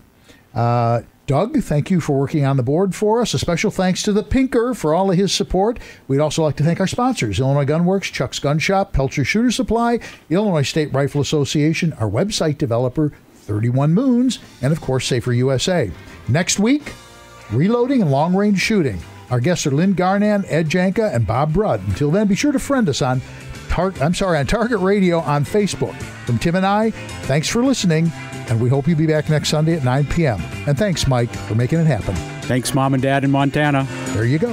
Doug, thank you for working on the board for us. A special thanks to the Pinker for all of his support. We'd also like to thank our sponsors, Illinois Gun Works, Chuck's Gun Shop, Pelcher Shooter Supply, Illinois State Rifle Association, our website developer, 31 Moons, and of course, Safer USA. Next week, reloading and long-range shooting. Our guests are Lynn Garnan, Ed Janka, and Bob Brudd. Until then, be sure to friend us on Target Radio on Facebook. From Tim and I, thanks for listening. And we hope you'll be back next Sunday at 9 p.m. And thanks, Mike, for making it happen. Thanks, Mom and Dad in Montana. There you go.